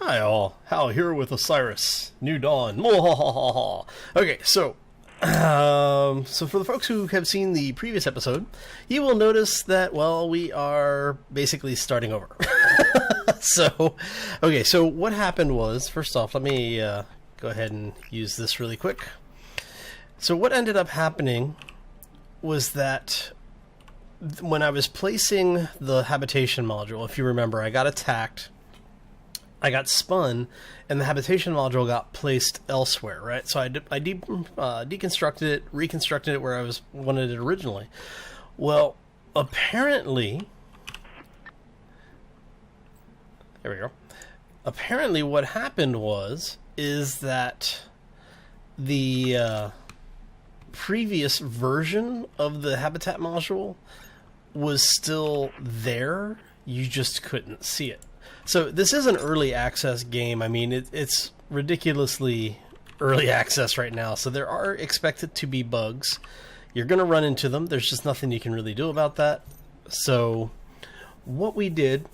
Hi all, Hal here with Osiris, New Dawn. Okay, so for the folks who have seen the previous episode, you will notice that, well, we are basically starting over. So what happened was, first off, let me go ahead and use this really quick. So what ended up happening was that when I was placing the habitation module, if you remember, I got attacked, I got spun, and the habitation module got placed elsewhere, right? So I deconstructed it, reconstructed it where I wanted it originally. Well, apparently, there we go. Apparently what happened is that the previous version of the habitat module was still there, you just couldn't see it. So this is an early access game. I mean, it's ridiculously early access right now, so there are expected to be bugs. You're going to run into them. There's just nothing you can really do about that. So what we did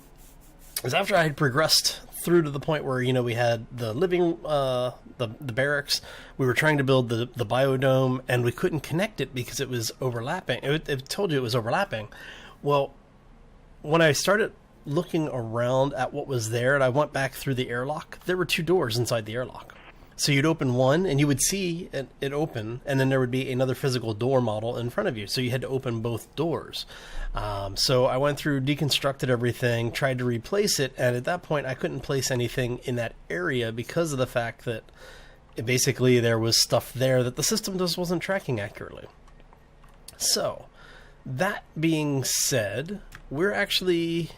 is, after I had progressed through to the point where, you know, we had the living, the barracks, we were trying to build the biodome, and we couldn't connect it because it was overlapping. It told you it was overlapping. Well, when I started looking around at what was there, and I went back through the airlock, there were two doors inside the airlock. So you'd open one, and you would see it open, and then there would be another physical door model in front of you. So you had to open both doors. So I went through, deconstructed everything, tried to replace it, and at that point I couldn't place anything in that area because of the fact that basically there was stuff there that the system just wasn't tracking accurately. So, that being said, we're actually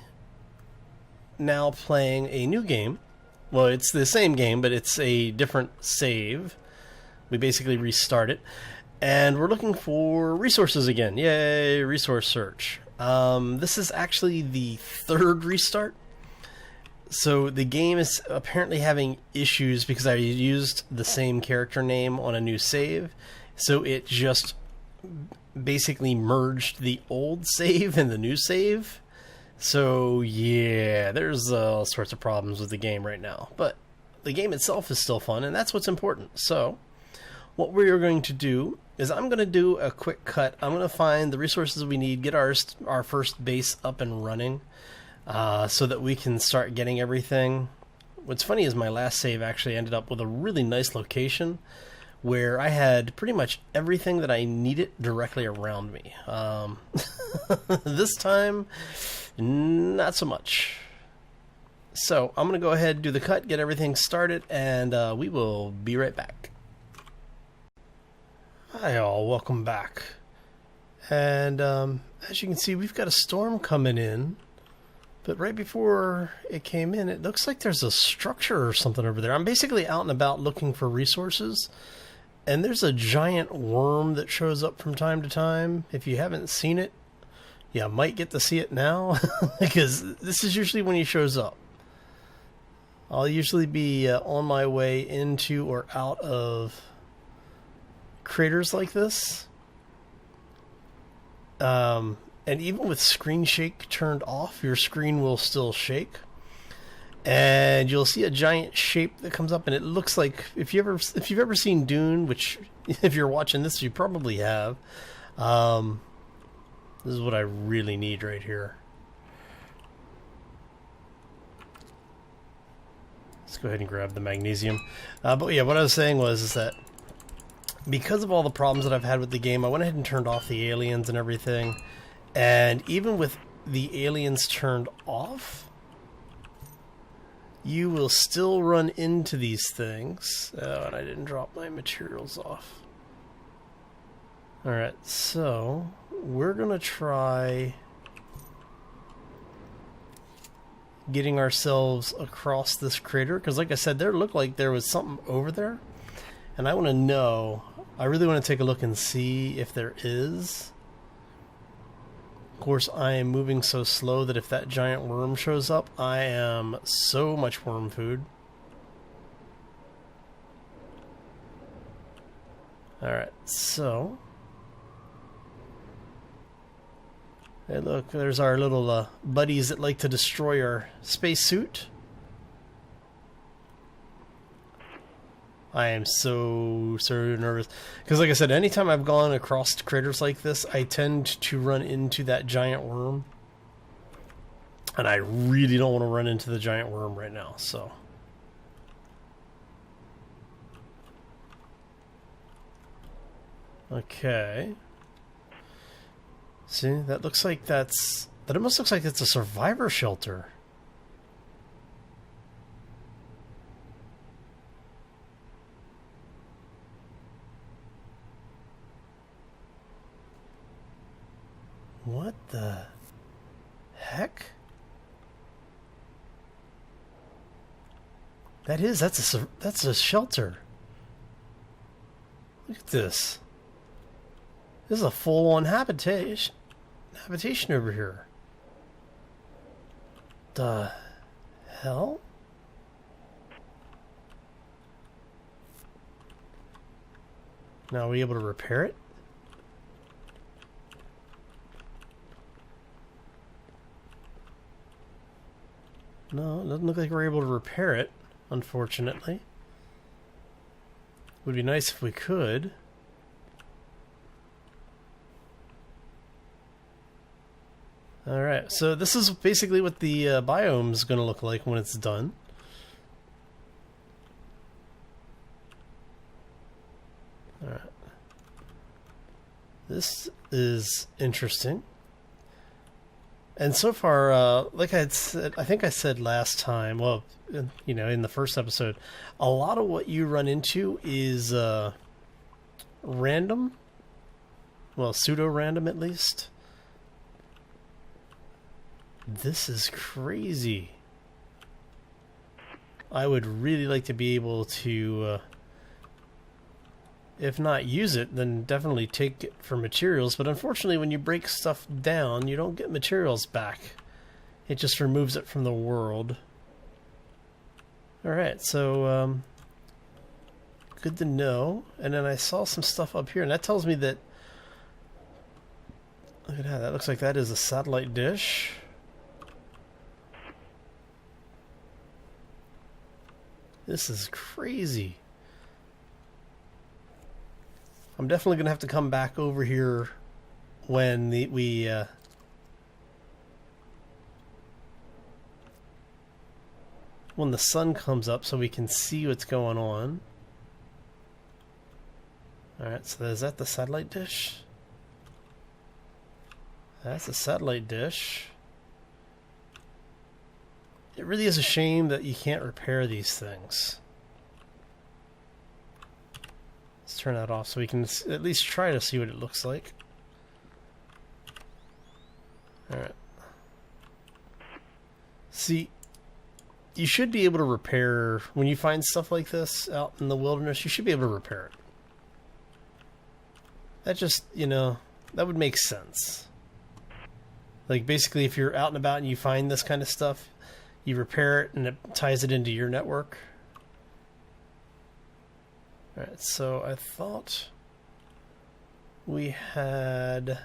now playing a new game. Well, it's the same game, but it's a different save. We basically restart it, and we're looking for resources again. Yay, resource search. This is actually the third restart. So the game is apparently having issues because I used the same character name on a new save. So it just basically merged the old save and the new save. So yeah, there's all sorts of problems with the game right now. But the game itself is still fun, and that's what's important. So what we're going to do is I'm going to do a quick cut. I'm going to find the resources we need, get our first base up and running, so that we can start getting everything. What's funny is my last save actually ended up with a really nice location where I had pretty much everything that I needed directly around me. This time, not so much. So I'm going to go ahead and do the cut, get everything started, and we will be right back. Hi all, welcome back. And as you can see, we've got a storm coming in. But right before it came in, it looks like there's a structure or something over there. I'm basically out and about looking for resources. And there's a giant worm that shows up from time to time. If you haven't seen it, you might get to see it now. Because this is usually when he shows up. I'll usually be on my way into or out of craters like this. And even with screen shake turned off, your screen will still shake. And you'll see a giant shape that comes up, and it looks like, if you've ever seen Dune, which if you're watching this you probably have, this is what I really need right here. Let's go ahead and grab the magnesium. But yeah, what I was saying is that because of all the problems that I've had with the game, I went ahead and turned off the aliens and everything. And even with the aliens turned off, you will still run into these things. Oh, and I didn't drop my materials off. Alright, so we're going to try getting ourselves across this crater. Because like I said, there looked like there was something over there. And I want to know, I really want to take a look and see if there is. Of course, I am moving so slow that if that giant worm shows up, I am so much worm food. Alright, so hey, look, there's our little buddies that like to destroy our spacesuit. I am so nervous. Because like I said, anytime I've gone across craters like this, I tend to run into that giant worm. And I really don't want to run into the giant worm right now, so... Okay. See, that looks like that's... That almost looks like it's a survivor shelter. What the heck? That's a shelter. Look at this. This is a full-on habitation over here. The hell? Now are we able to repair it? No, it doesn't look like we're able to repair it, unfortunately. Would be nice if we could. Alright, so this is basically what the biome is going to look like when it's done. Alright. This is interesting. And so far, like I had said, I think I said last time, well, you know, in the first episode, a lot of what you run into is random. Well, pseudo-random at least. This is crazy. I would really like to be able to, if not use it, then definitely take it for materials. But unfortunately, when you break stuff down, you don't get materials back. It just removes it from the world. Alright, so, good to know. And then I saw some stuff up here, and that tells me that... Look at that, that looks like that is a satellite dish. This is crazy. I'm definitely going to have to come back over here when when the sun comes up so we can see what's going on. Alright, so is that the satellite dish? That's a satellite dish. It really is a shame that you can't repair these things. Let's turn that off so we can at least try to see what it looks like. Alright. See, you should be able to repair, when you find stuff like this out in the wilderness, you should be able to repair it. That just, you know, that would make sense. Like, basically, if you're out and about and you find this kind of stuff, you repair it and it ties it into your network. Alright, so I thought we had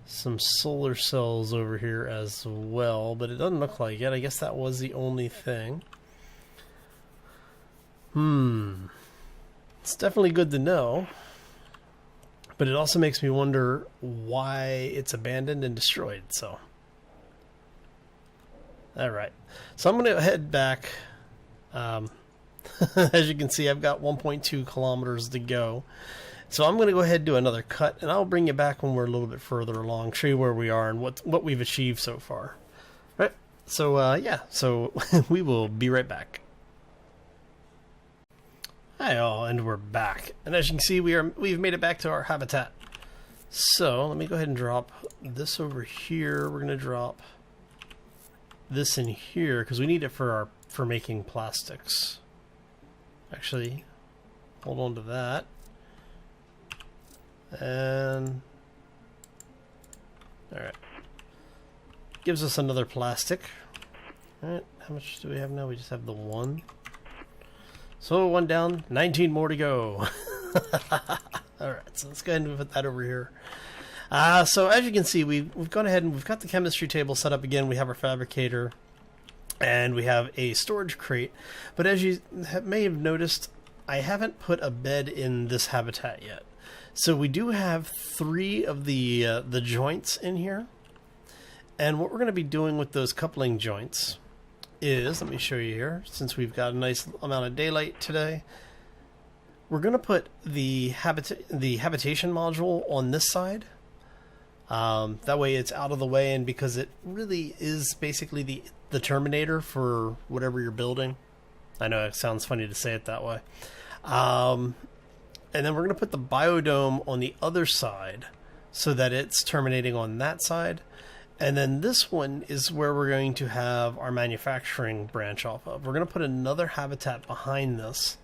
some solar cells over here as well, but it doesn't look like it. I guess that was the only thing. It's definitely good to know, but it also makes me wonder why it's abandoned and destroyed, so... Alright, so I'm going to head back. As you can see, I've got 1.2 kilometers to go. So I'm going to go ahead and do another cut, and I'll bring you back when we're a little bit further along, show you where we are and what we've achieved so far. Right, so yeah, so we will be right back. Hi all, and we're back. And as you can see, we've made it back to our habitat. So let me go ahead and drop this over here. We're going to drop this in here because we need it for making plastics. Actually, hold on to that. And alright. Gives us another plastic. Alright, how much do we have now? We just have the one. So one down, 19 more to go. Alright, so let's go ahead and put that over here. So as you can see, we've gone ahead and we've got the chemistry table set up again. We have our fabricator. And we have a storage crate. But as you may have noticed, I haven't put a bed in this habitat yet. So we do have 3 of the joints in here. And what we're going to be doing with those coupling joints is, let me show you here, since we've got a nice amount of daylight today, we're going to put the habitation module on this side. That way it's out of the way, and because it really is basically the terminator for whatever you're building. I know it sounds funny to say it that way. And then we're going to put the biodome on the other side so that it's terminating on that side. And then this one is where we're going to have our manufacturing branch off of. We're going to put another habitat behind this.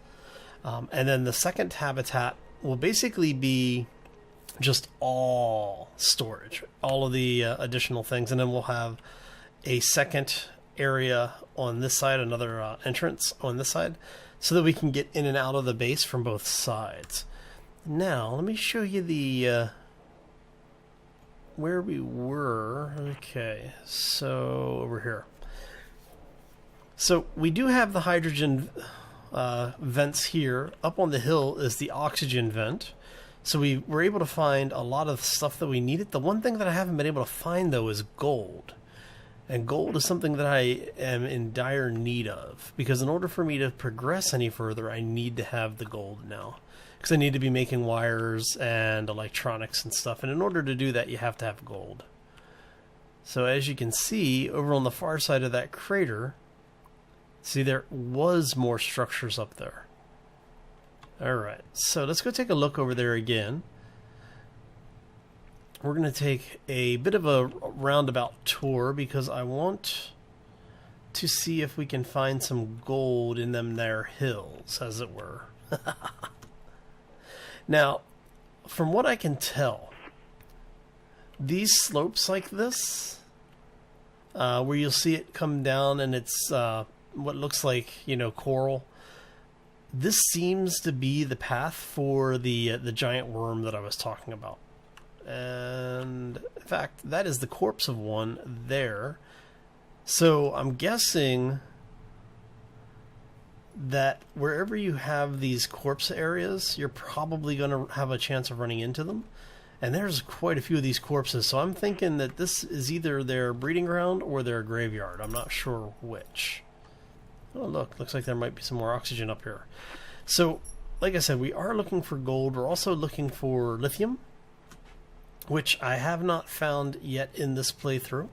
And then the second habitat will basically be just all storage, all of the additional things. And then we'll have a second area on this side, another entrance on this side, so that we can get in and out of the base from both sides. Now, let me show you the where we were. Okay, so over here. So we do have the hydrogen vents here. Up on the hill is the oxygen vent. So we were able to find a lot of stuff that we needed. The one thing that I haven't been able to find, though, is gold. And gold is something that I am in dire need of. Because in order for me to progress any further, I need to have the gold now. Because I need to be making wires and electronics and stuff. And in order to do that, you have to have gold. So as you can see, over on the far side of that crater, see, there was more structures up there. Alright, so let's go take a look over there again. We're going to take a bit of a roundabout tour because I want to see if we can find some gold in them there hills, as it were. Now, from what I can tell, these slopes like this, where you'll see it come down and it's what looks like, you know, coral, this seems to be the path for the giant worm that I was talking about. And in fact, that is the corpse of one there. So I'm guessing that wherever you have these corpse areas, you're probably going to have a chance of running into them. And there's quite a few of these corpses, so I'm thinking that this is either their breeding ground or their graveyard. I'm not sure which. Oh, look, looks like there might be some more oxygen up here. So, like I said, we are looking for gold. We're also looking for lithium, which I have not found yet in this playthrough.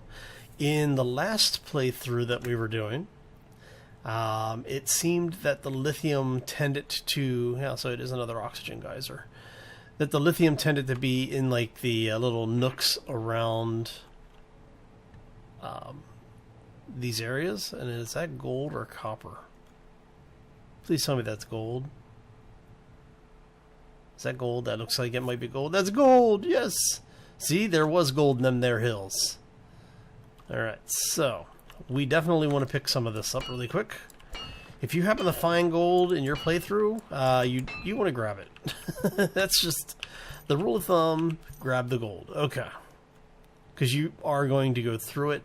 In the last playthrough that we were doing, it seemed that the lithium tended to... Yeah, so it is another oxygen geyser. That the lithium tended to be in like the little nooks around these areas. And is that gold or copper? Please tell me that's gold. Is that gold? That looks like it might be gold. That's gold! Yes! See, there was gold in them there hills. Alright, so we definitely want to pick some of this up really quick. If you happen to find gold in your playthrough, you want to grab it. That's just the rule of thumb. Grab the gold. Okay. Because you are going to go through it.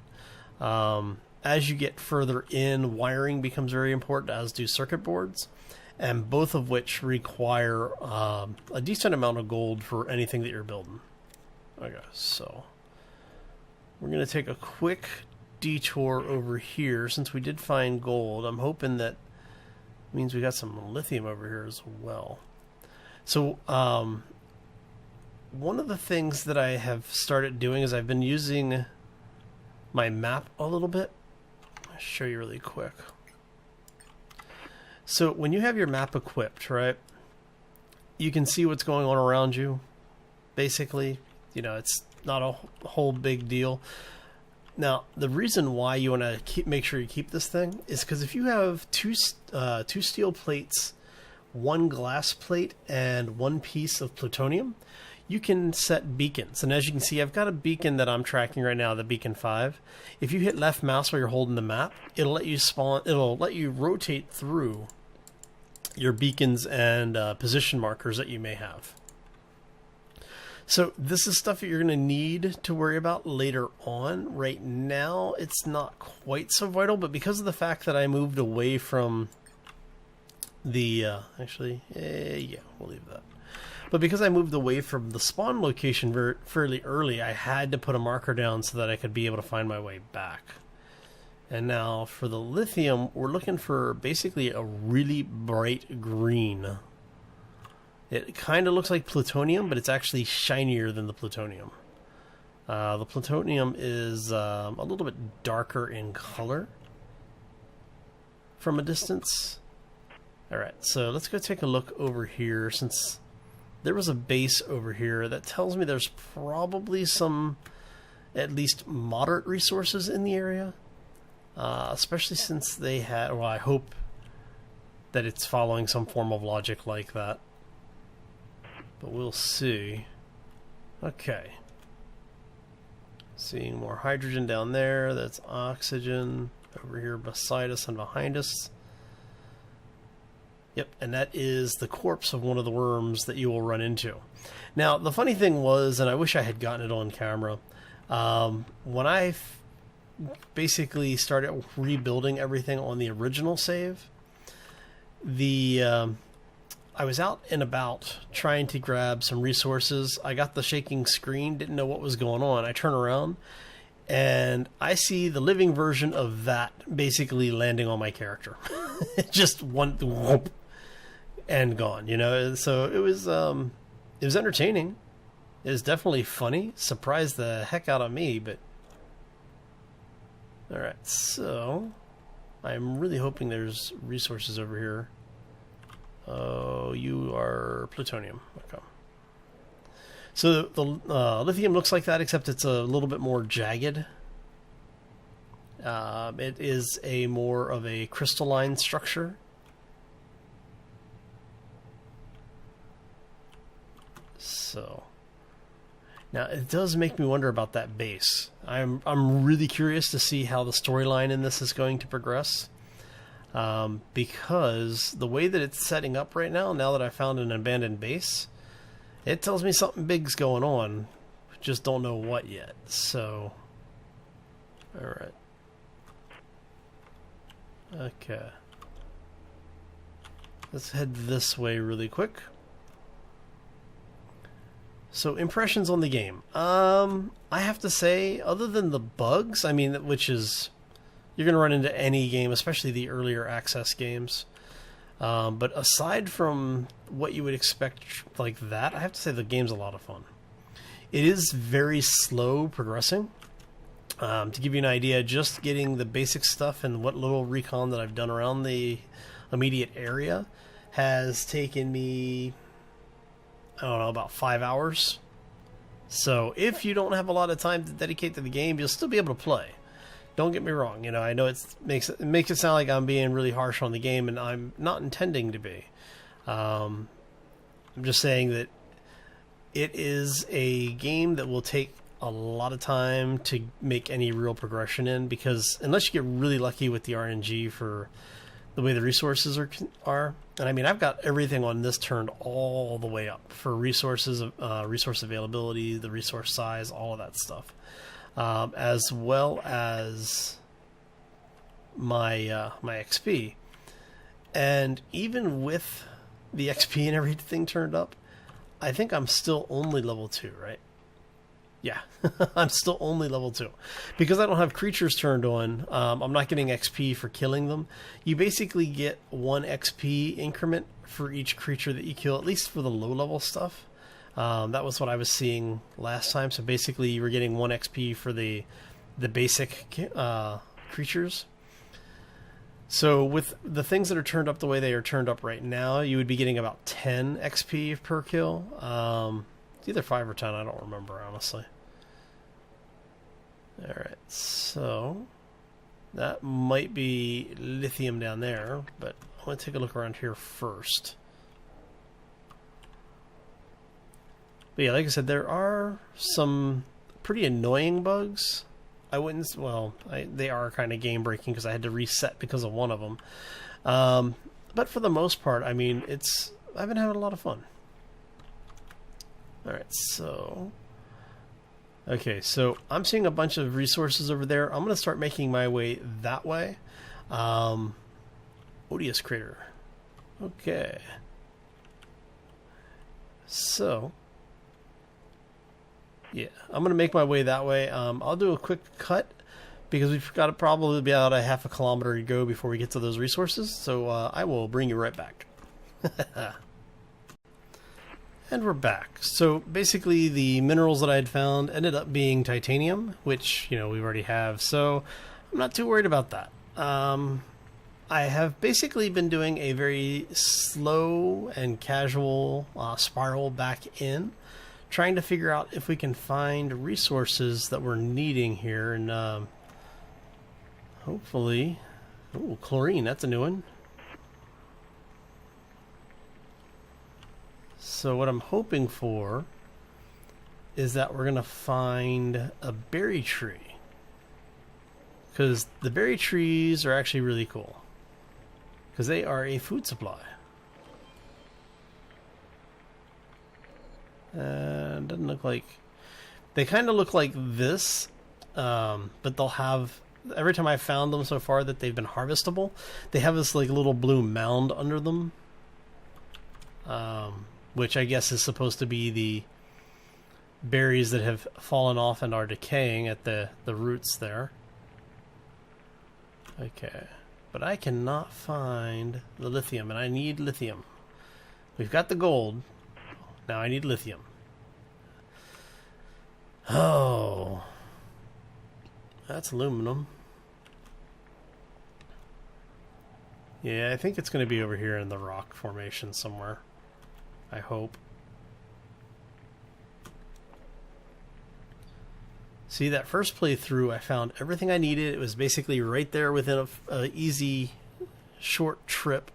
As you get further in, wiring becomes very important, as do circuit boards. And both of which require a decent amount of gold for anything that you're building. Okay, so we're going to take a quick detour over here. Since we did find gold, I'm hoping that means we got some lithium over here as well. So one of the things that I have started doing is I've been using my map a little bit. I'll show you really quick. So when you have your map equipped, right, you can see what's going on around you. Basically, you know, it's not a whole big deal. Now, the reason why you want to make sure you keep this thing is because if you have two steel plates, one glass plate, and one piece of plutonium, you can set beacons. And as you can see, I've got a beacon that I'm tracking right now, the beacon 5. If you hit left mouse while you're holding the map, it'll let you spawn. It'll let you rotate through your beacons and position markers that you may have. So this is stuff that you're going to need to worry about later on. Right now, it's not quite so vital, but because of the fact that I moved away from the... yeah, we'll leave that. But because I moved away from the spawn location fairly early, I had to put a marker down so that I could be able to find my way back. And now for the lithium, we're looking for basically a really bright green. It kind of looks like plutonium, but it's actually shinier than the plutonium. The plutonium is a little bit darker in color from a distance. Alright, so let's go take a look over here, since there was a base over here that tells me there's probably some at least moderate resources in the area. Especially since they had, well, I hope that it's following some form of logic like that. But we'll see. Okay. Seeing more hydrogen down there. That's oxygen over here beside us and behind us. Yep, and that is the corpse of one of the worms that you will run into. Now, the funny thing was, and I wish I had gotten it on camera, when I basically started rebuilding everything on the original save, I was out and about trying to grab some resources. I got the shaking screen, didn't know what was going on. I turn around and I see the living version of that basically landing on my character. Just one whoop and gone, you know. So it was entertaining. It was definitely funny. Surprised the heck out of me, but alright, so I'm really hoping there's resources over here. Oh, you are plutonium. Okay. So the lithium looks like that, except it's a little bit more jagged. It is a more of a crystalline structure. So now it does make me wonder about that base. I'm really curious to see how the storyline in this is going to progress. Because the way that it's setting up right now that I found an abandoned base, it tells me something big's going on. Just don't know what yet. So, alright. Okay. Let's head this way really quick. So, impressions on the game. I have to say, other than the bugs, I mean, which is... you're going to run into any game, especially the earlier access games. But aside from what you would expect like that, I have to say the game's a lot of fun. It is very slow progressing. To give you an idea, just getting the basic stuff and what little recon that I've done around the immediate area has taken me, I don't know, about 5 hours. So if you don't have a lot of time to dedicate to the game, you'll still be able to play. Don't get me wrong, you know, I know it makes it sound like I'm being really harsh on the game, and I'm not intending to be. I'm just saying that it is a game that will take a lot of time to make any real progression in, because unless you get really lucky with the RNG for the way the resources are, and I mean, I've got everything on this turned all the way up for resources, resource availability, the resource size, all of that stuff. As well as my my XP, and even with the XP and everything turned up, I think I'm still only level 2, right? Yeah, I'm still only level 2 because I don't have creatures turned on. I'm not getting XP for killing them. You basically get 1 XP increment for each creature that you kill, at least for the low level stuff. That was what I was seeing last time. So basically you were getting 1 XP for the basic creatures. So with the things that are turned up the way they are turned up right now, you would be getting about 10 XP per kill. It's either 5 or 10, I don't remember, honestly. Alright, so that might be lithium down there, but I want to take a look around here first. But yeah, like I said, there are some pretty annoying bugs. I wouldn't, well, they are kind of game breaking because I had to reset because of one of them. But for the most part, I mean, I've been having a lot of fun. Alright, so... Okay, so I'm seeing a bunch of resources over there. I'm going to start making my way that way. Odious crater. Okay. So... yeah, I'm going to make my way that way. I'll do a quick cut because we've got to probably be about a half a kilometer to go before we get to those resources. So I will bring you right back. And we're back. So basically the minerals that I had found ended up being titanium, which, you know, we already have. So I'm not too worried about that. I have basically been doing a very slow and casual spiral back in, trying to figure out if we can find resources that we're needing here. And hopefully... ooh, chlorine, that's a new one. So what I'm hoping for is that we're going to find a berry tree. Because the berry trees are actually really cool. Because they are a food supply. And doesn't look like... they kind of look like this. But they'll have... every time I've found them so far that they've been harvestable, they have this like little blue mound under them. Which I guess is supposed to be the berries that have fallen off and are decaying at the roots there. Okay. But I cannot find the lithium, and I need lithium. We've got the gold. Now I need lithium. Oh. That's aluminum. Yeah, I think it's going to be over here in the rock formation somewhere. I hope. See, that first playthrough, I found everything I needed. It was basically right there within a easy, short trip.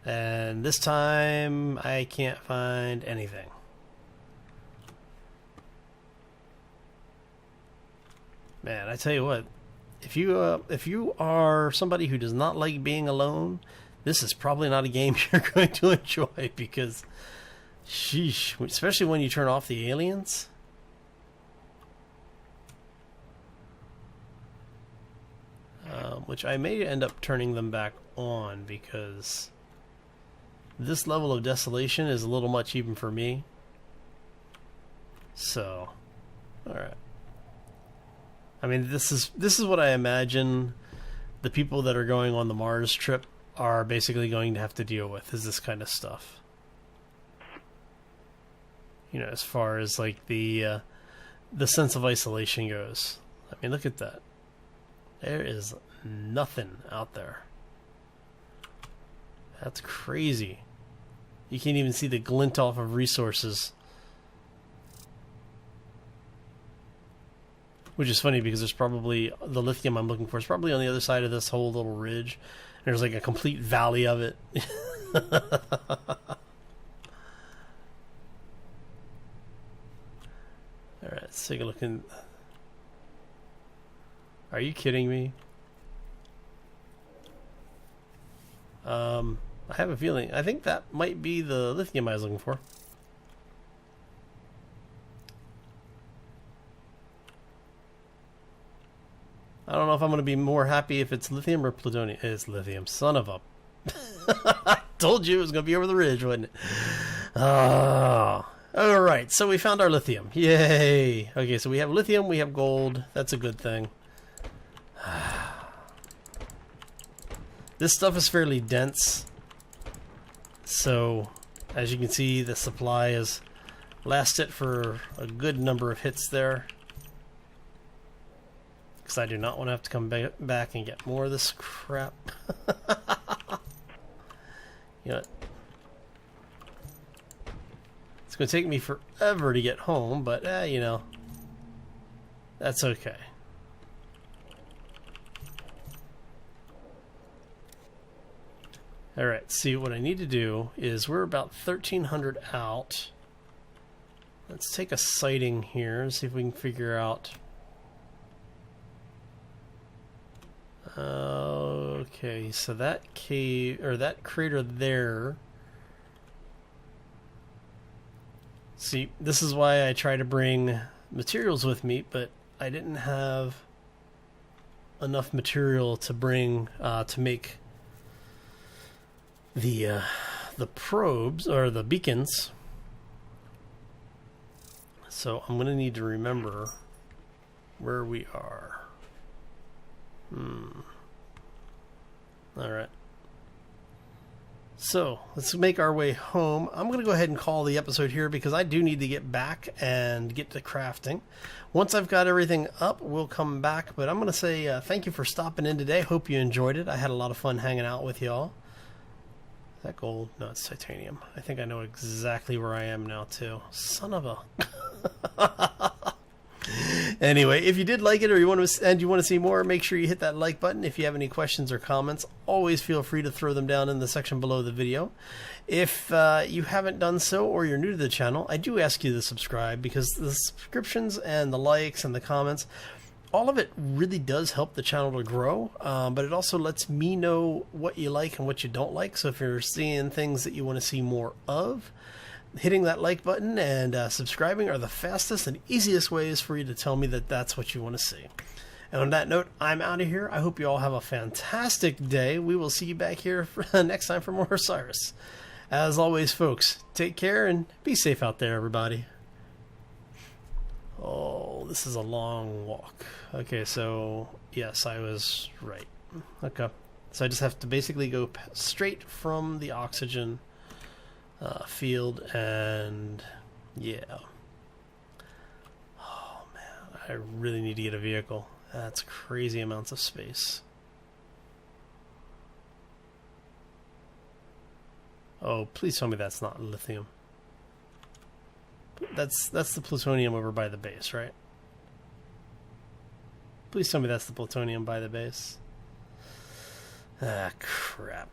And this time, I can't find anything. Man, I tell you what, if you are somebody who does not like being alone, this is probably not a game you're going to enjoy because, sheesh, especially when you turn off the aliens. Which I may end up turning them back on because this level of desolation is a little much even for me. So, alright. I mean, this is what I imagine the people that are going on the Mars trip are basically going to have to deal with, is this kind of stuff. You know, as far as like the sense of isolation goes. I mean, look at that. There is nothing out there. That's crazy. You can't even see the glint off of resources. Which is funny because there's probably, the lithium I'm looking for is probably on the other side of this whole little ridge. There's like a complete valley of it. Alright, let's take a look in. Are you kidding me? I have a feeling. I think that might be the lithium I was looking for. I don't know if I'm going to be more happy if it's lithium or plutonium. It's lithium. Son of a... I told you it was going to be over the ridge, wasn't it? Oh. Alright, so we found our lithium. Yay! Okay, so we have lithium, we have gold. That's a good thing. This stuff is fairly dense. So, as you can see, the supply has lasted for a good number of hits there. Because I do not want to have to come back and get more of this crap. You know what? It's going to take me forever to get home, but, you know, that's okay. Alright, see, what I need to do is we're about 1,300 out. Let's take a sighting here and see if we can figure out... Okay, so that cave, or that crater there See, this is why I try to bring materials with me, but I didn't have enough material to bring to make the probes or the beacons. So I'm gonna need to remember where we are. All right. So let's make our way home. I'm going to go ahead and call the episode here because I do need to get back and get to crafting. Once I've got everything up, we'll come back. But I'm going to say thank you for stopping in today. Hope you enjoyed it. I had a lot of fun hanging out with y'all. Is that gold? No, it's titanium. I think I know exactly where I am now, too. Son of a... Anyway, if you did like it or you want to see more, make sure you hit that like button. If you have any questions or comments, always feel free to throw them down in the section below the video. If you haven't done so or you're new to the channel, I do ask you to subscribe because the subscriptions and the likes and the comments, all of it really does help the channel to grow, but it also lets me know what you like and what you don't like. So if you're seeing things that you want to see more of, hitting that like button and subscribing are the fastest and easiest ways for you to tell me that that's what you want to see. And on that note, I'm out of here. I hope you all have a fantastic day. We will see you back here next time for more Osiris. As always, folks, take care and be safe out there, everybody. Oh, this is a long walk. Okay, so yes, I was right. Okay, so I just have to basically go straight from the oxygen field, and yeah. Oh man, I really need to get a vehicle. That's crazy amounts of space. Oh, please tell me that's not lithium. That's the plutonium over by the base, right? Please tell me that's the plutonium by the base. Ah, crap.